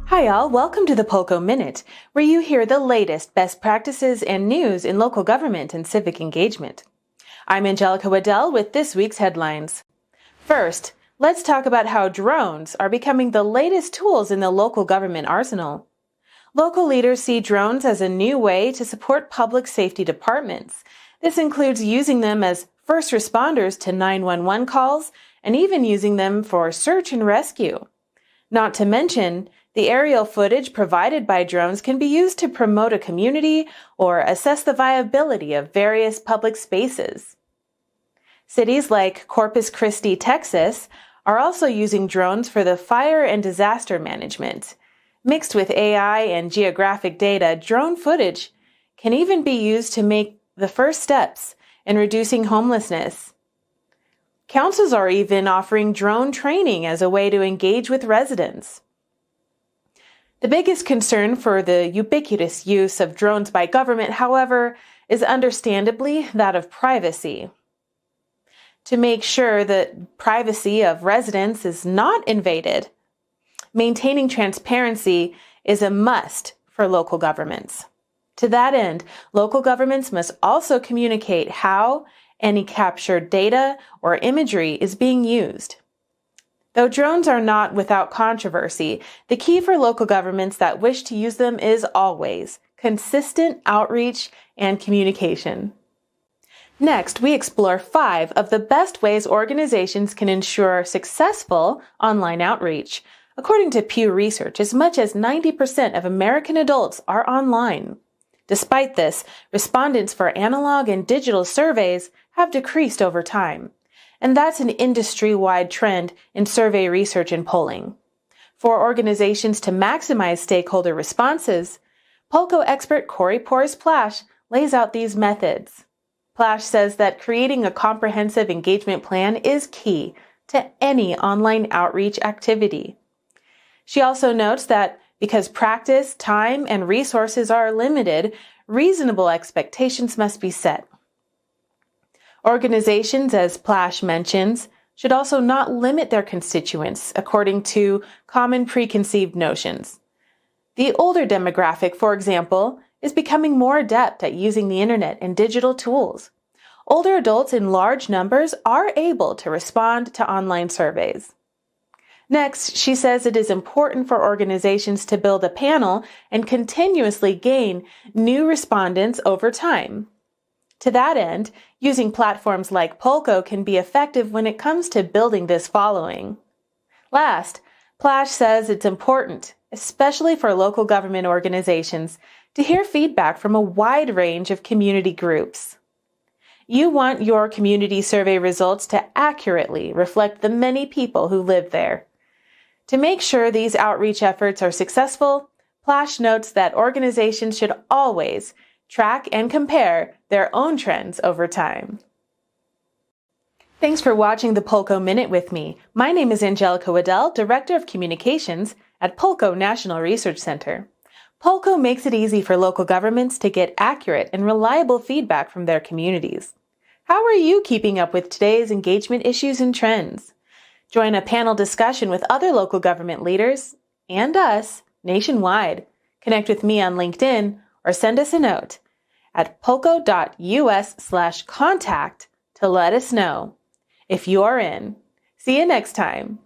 Hi all, welcome to the Polco Minute, where you hear the latest best practices and news in local government and civic engagement. I'm Angelica Waddell with this week's headlines. First, let's talk about how drones are becoming the latest tools in the local government arsenal. Local leaders see drones as a new way to support public safety departments. This includes using them as first responders to 911 calls and even using them for search and rescue. Not to mention, the aerial footage provided by drones can be used to promote a community or assess the viability of various public spaces. Cities like Corpus Christi, Texas, are also using drones for the fire and disaster management. Mixed with AI and geographic data, drone footage can even be used to make the first steps in reducing homelessness. Councils are even offering drone training as a way to engage with residents. The biggest concern for the ubiquitous use of drones by government, however, is understandably that of privacy. To make sure that privacy of residents is not invaded, maintaining transparency is a must for local governments. To that end, local governments must also communicate how any captured data or imagery is being used. Though drones are not without controversy, the key for local governments that wish to use them is always consistent outreach and communication. Next, we explore 5 of the best ways organizations can ensure successful online outreach. According to Pew Research, as much as 90% of American adults are online. Despite this, respondents for analog and digital surveys have decreased over time. And that's an industry-wide trend in survey research and polling. For organizations to maximize stakeholder responses, Polco expert Corey Porras-Plash lays out these methods. Plash says that creating a comprehensive engagement plan is key to any online outreach activity. She also notes that because practice, time, and resources are limited, reasonable expectations must be set. Organizations, as Plash mentions, should also not limit their constituents according to common preconceived notions. The older demographic, for example, is becoming more adept at using the internet and digital tools. Older adults in large numbers are able to respond to online surveys. Next, she says it is important for organizations to build a panel and continuously gain new respondents over time. To that end, using platforms like Polco can be effective when it comes to building this following. Last, Plash says it's important, especially for local government organizations, to hear feedback from a wide range of community groups. You want your community survey results to accurately reflect the many people who live there. To make sure these outreach efforts are successful, Plash notes that organizations should always track and compare their own trends over time. Thanks for watching the Polco Minute with me. My name is Angelica Waddell, Director of Communications at Polco National Research Center. Polco makes it easy for local governments to get accurate and reliable feedback from their communities. How are you keeping up with today's engagement issues and trends? Join a panel discussion with other local government leaders and us nationwide. Connect with me on LinkedIn or send us a note at polco.us/contact to let us know if you are in. See you next time.